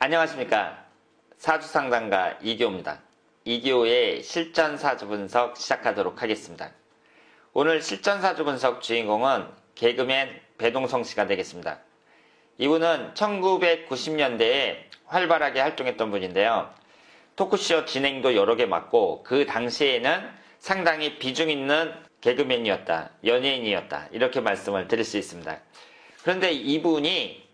안녕하십니까. 사주상담가 이기호입니다. 이기호의 실전사주 분석 시작하도록 하겠습니다. 오늘 실전사주 분석 주인공은 개그맨 배동성 씨가 되겠습니다. 이분은 1990년대에 활발하게 활동했던 분인데요. 토크쇼 진행도 여러 개 맡고 그 당시에는 상당히 비중 있는 개그맨이었다, 연예인이었다 이렇게 말씀을 드릴 수 있습니다. 그런데 이분이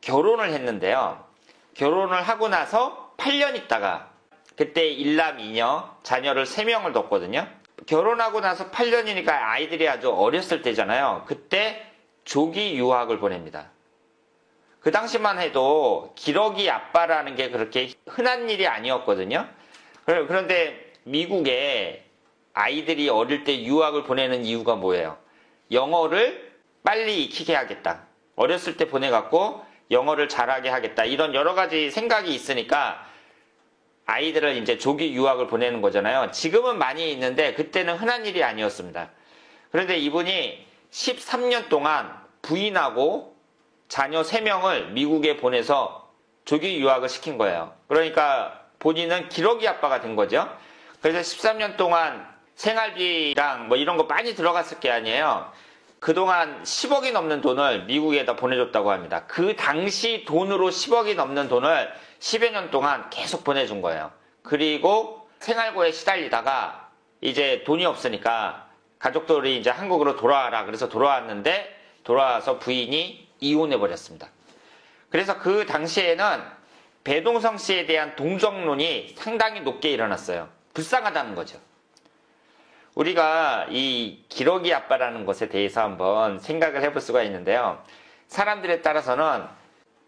결혼을 했는데요. 결혼을 하고 나서 8년 있다가 그때 일남 이녀 자녀를 3명을 뒀거든요. 결혼하고 나서 8년이니까 아이들이 아주 어렸을 때잖아요. 그때 조기 유학을 보냅니다. 그 당시만 해도 기러기 아빠라는 게 그렇게 흔한 일이 아니었거든요. 그런데 미국에 아이들이 어릴 때 유학을 보내는 이유가 뭐예요? 영어를 빨리 익히게 하겠다. 어렸을 때 보내갖고 영어를 잘하게 하겠다. 이런 여러 가지 생각이 있으니까 아이들을 이제 조기 유학을 보내는 거잖아요. 지금은 많이 있는데 그때는 흔한 일이 아니었습니다. 그런데 이분이 13년 동안 부인하고 자녀 3명을 미국에 보내서 조기 유학을 시킨 거예요. 그러니까 본인은 기러기 아빠가 된 거죠. 그래서 13년 동안 생활비랑 뭐 이런 거 많이 들어갔을 게 아니에요. 그동안 10억이 넘는 돈을 미국에다 보내줬다고 합니다. 그 당시 돈으로 10억이 넘는 돈을 10여 년 동안 계속 보내준 거예요. 그리고 생활고에 시달리다가 이제 돈이 없으니까 가족들이 이제 한국으로 돌아와라. 그래서 돌아왔는데 돌아와서 부인이 이혼해버렸습니다. 그래서 그 당시에는 배동성 씨에 대한 동정론이 상당히 높게 일어났어요. 불쌍하다는 거죠. 우리가 이 기러기 아빠라는 것에 대해서 한번 생각을 해볼 수가 있는데요. 사람들에 따라서는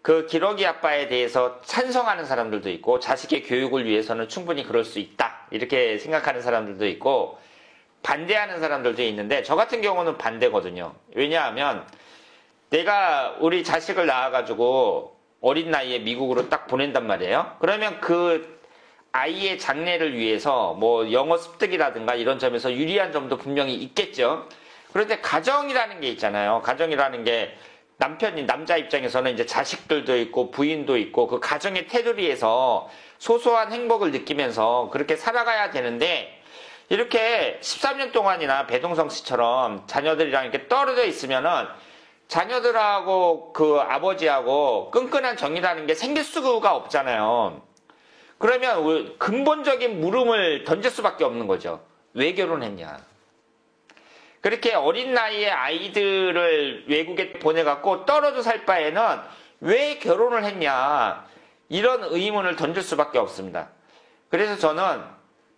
그 기러기 아빠에 대해서 찬성하는 사람들도 있고 자식의 교육을 위해서는 충분히 그럴 수 있다 이렇게 생각하는 사람들도 있고 반대하는 사람들도 있는데 저 같은 경우는 반대거든요. 왜냐하면 내가 우리 자식을 낳아가지고 어린 나이에 미국으로 딱 보낸단 말이에요. 그러면 그 아이의 장래를 위해서 뭐 영어 습득이라든가 이런 점에서 유리한 점도 분명히 있겠죠. 그런데 가정이라는 게 있잖아요. 가정이라는 게 남자 입장에서는 이제 자식들도 있고 부인도 있고 그 가정의 테두리에서 소소한 행복을 느끼면서 그렇게 살아가야 되는데 이렇게 13년 동안이나 배동성 씨처럼 자녀들이랑 이렇게 떨어져 있으면은 자녀들하고 그 아버지하고 끈끈한 정이라는 게 생길 수가 없잖아요. 그러면 근본적인 물음을 던질 수밖에 없는 거죠. 왜 결혼했냐? 그렇게 어린 나이에 아이들을 외국에 보내갖고 떨어져 살 바에는 왜 결혼을 했냐? 이런 의문을 던질 수밖에 없습니다. 그래서 저는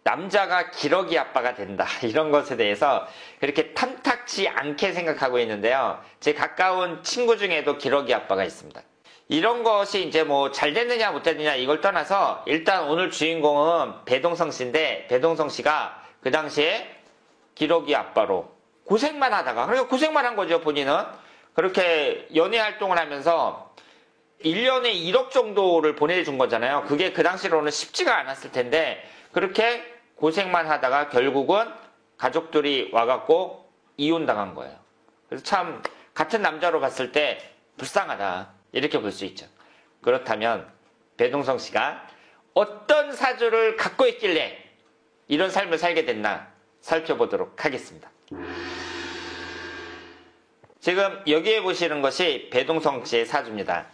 남자가 기러기 아빠가 된다. 이런 것에 대해서 그렇게 탐탁지 않게 생각하고 있는데요. 제 가까운 친구 중에도 기러기 아빠가 있습니다. 이런 것이 이제 뭐 잘 됐느냐 못 됐느냐 이걸 떠나서 일단 오늘 주인공은 배동성 씨인데 배동성 씨가 그 당시에 기러기 아빠로 고생만 하다가 그러니까 고생만 한 거죠. 본인은 그렇게 연애 활동을 하면서 1년에 1억 정도를 보내준 거잖아요. 그게 그 당시로는 쉽지가 않았을 텐데 그렇게 고생만 하다가 결국은 가족들이 와갖고 이혼당한 거예요. 그래서 참 같은 남자로 봤을 때 불쌍하다 이렇게 볼 수 있죠. 그렇다면 배동성 씨가 어떤 사주를 갖고 있길래 이런 삶을 살게 됐나 살펴보도록 하겠습니다. 지금 여기에 보시는 것이 배동성 씨의 사주입니다.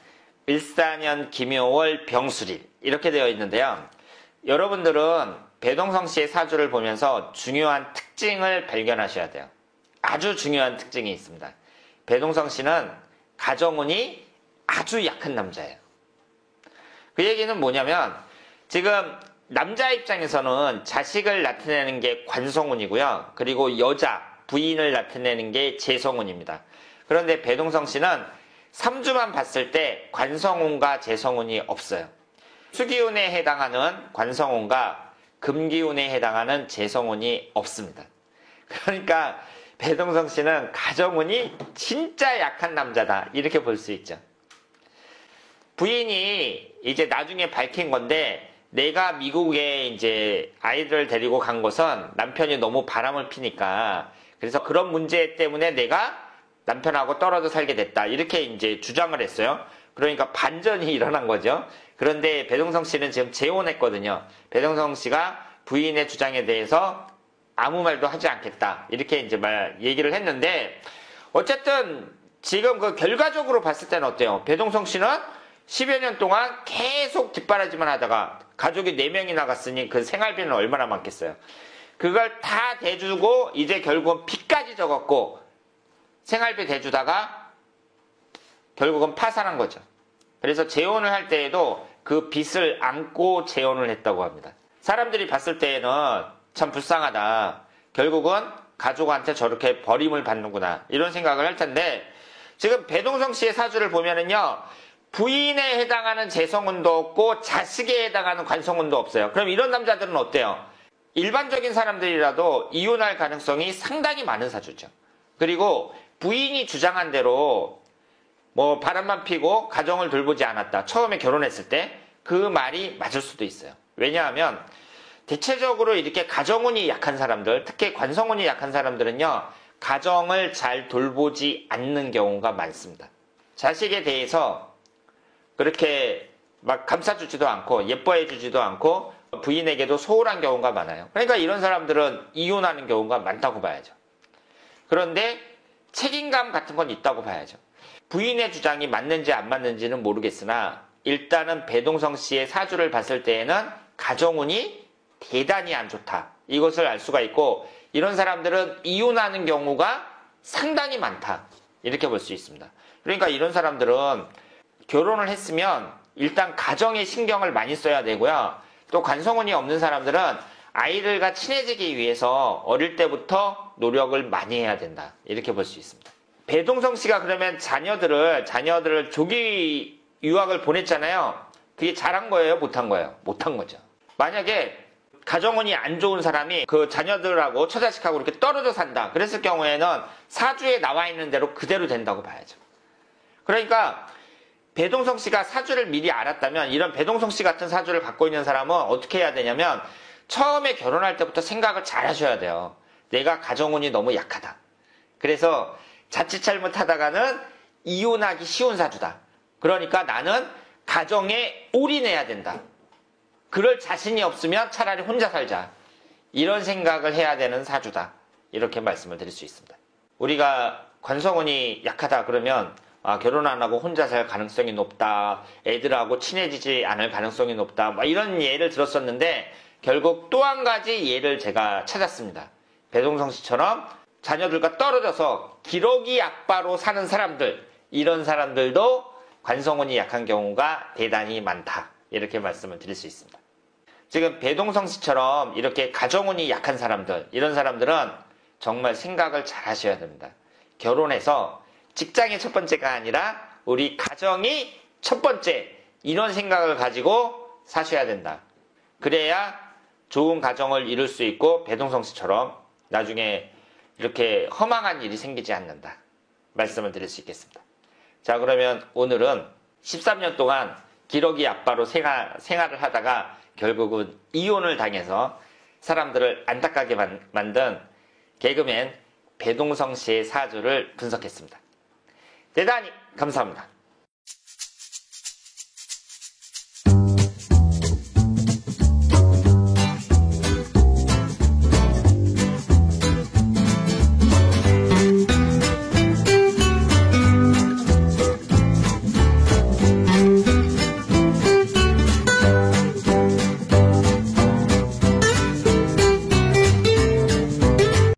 을사년 김묘월 병술일 이렇게 되어 있는데요. 여러분들은 배동성 씨의 사주를 보면서 중요한 특징을 발견하셔야 돼요. 아주 중요한 특징이 있습니다. 배동성 씨는 가정운이 아주 약한 남자예요. 그 얘기는 뭐냐면 지금 남자 입장에서는 자식을 나타내는 게 관성운이고요. 그리고 여자, 부인을 나타내는 게 재성운입니다. 그런데 배동성 씨는 3주만 봤을 때 관성운과 재성운이 없어요. 수기운에 해당하는 관성운과 금기운에 해당하는 재성운이 없습니다. 그러니까 배동성 씨는 가정운이 진짜 약한 남자다 이렇게 볼 수 있죠. 부인이 이제 나중에 밝힌 건데 내가 미국에 이제 아이들을 데리고 간 것은 남편이 너무 바람을 피니까 그래서 그런 문제 때문에 내가 남편하고 떨어져 살게 됐다 이렇게 이제 주장을 했어요. 그러니까 반전이 일어난 거죠. 그런데 배동성 씨는 지금 재혼했거든요. 배동성 씨가 부인의 주장에 대해서 아무 말도 하지 않겠다. 이렇게 이제 얘기를 했는데, 어쨌든 지금 그 결과적으로 봤을 때는 어때요? 배동성 씨는 10여 년 동안 계속 뒷바라지만 하다가 가족이 4명이 나갔으니 그 생활비는 얼마나 많겠어요. 그걸 다 대주고 이제 결국은 빚까지 적었고 생활비 대주다가 결국은 파산한 거죠. 그래서 재혼을 할 때에도 그 빚을 안고 재혼을 했다고 합니다. 사람들이 봤을 때에는 참 불쌍하다. 결국은 가족한테 저렇게 버림을 받는구나. 이런 생각을 할 텐데, 지금 배동성 씨의 사주를 보면은요, 부인에 해당하는 재성운도 없고 자식에 해당하는 관성운도 없어요. 그럼 이런 남자들은 어때요? 일반적인 사람들이라도 이혼할 가능성이 상당히 많은 사주죠. 그리고 부인이 주장한 대로 뭐 바람만 피고 가정을 돌보지 않았다. 처음에 결혼했을 때 그 말이 맞을 수도 있어요. 왜냐하면 대체적으로 이렇게 가정운이 약한 사람들, 특히 관성운이 약한 사람들은요, 가정을 잘 돌보지 않는 경우가 많습니다. 자식에 대해서 그렇게 막 감싸주지도 않고 예뻐해주지도 않고 부인에게도 소홀한 경우가 많아요. 그러니까 이런 사람들은 이혼하는 경우가 많다고 봐야죠. 그런데 책임감 같은 건 있다고 봐야죠. 부인의 주장이 맞는지 안 맞는지는 모르겠으나 일단은 배동성 씨의 사주를 봤을 때에는 가정운이 대단히 안 좋다. 이것을 알 수가 있고, 이런 사람들은 이혼하는 경우가 상당히 많다. 이렇게 볼 수 있습니다. 그러니까 이런 사람들은 결혼을 했으면 일단 가정에 신경을 많이 써야 되고요. 또 관성운이 없는 사람들은 아이들과 친해지기 위해서 어릴 때부터 노력을 많이 해야 된다. 이렇게 볼 수 있습니다. 배동성 씨가 그러면 자녀들을 조기 유학을 보냈잖아요. 그게 잘한 거예요? 못한 거예요? 못한 거죠. 만약에 가정운이 안 좋은 사람이 그 자녀들하고 처자식하고 이렇게 떨어져 산다. 그랬을 경우에는 사주에 나와 있는 대로 그대로 된다고 봐야죠. 그러니까 배동성 씨가 사주를 미리 알았다면, 이런 배동성 씨 같은 사주를 갖고 있는 사람은 어떻게 해야 되냐면 처음에 결혼할 때부터 생각을 잘 하셔야 돼요. 내가 가정운이 너무 약하다. 그래서 자칫 잘못하다가는 이혼하기 쉬운 사주다. 그러니까 나는 가정에 올인해야 된다. 그럴 자신이 없으면 차라리 혼자 살자. 이런 생각을 해야 되는 사주다. 이렇게 말씀을 드릴 수 있습니다. 우리가 관성운이 약하다 그러면 결혼 안 하고 혼자 살 가능성이 높다. 애들하고 친해지지 않을 가능성이 높다. 이런 예를 들었었는데 결국 또 한 가지 예를 제가 찾았습니다. 배동성 씨처럼 자녀들과 떨어져서 기러기 아빠로 사는 사람들, 이런 사람들도 관성운이 약한 경우가 대단히 많다. 이렇게 말씀을 드릴 수 있습니다. 지금 배동성 씨처럼 이렇게 가정운이 약한 사람들, 이런 사람들은 정말 생각을 잘 하셔야 됩니다. 결혼해서 직장이 첫 번째가 아니라 우리 가정이 첫 번째, 이런 생각을 가지고 사셔야 된다. 그래야 좋은 가정을 이룰 수 있고 배동성 씨처럼 나중에 이렇게 허망한 일이 생기지 않는다. 말씀을 드릴 수 있겠습니다. 자, 그러면 오늘은 13년 동안 기러기 아빠로 생활을 하다가 결국은 이혼을 당해서 사람들을 안타깝게 만든 개그맨 배동성 씨의 사주를 분석했습니다. 대단히 감사합니다.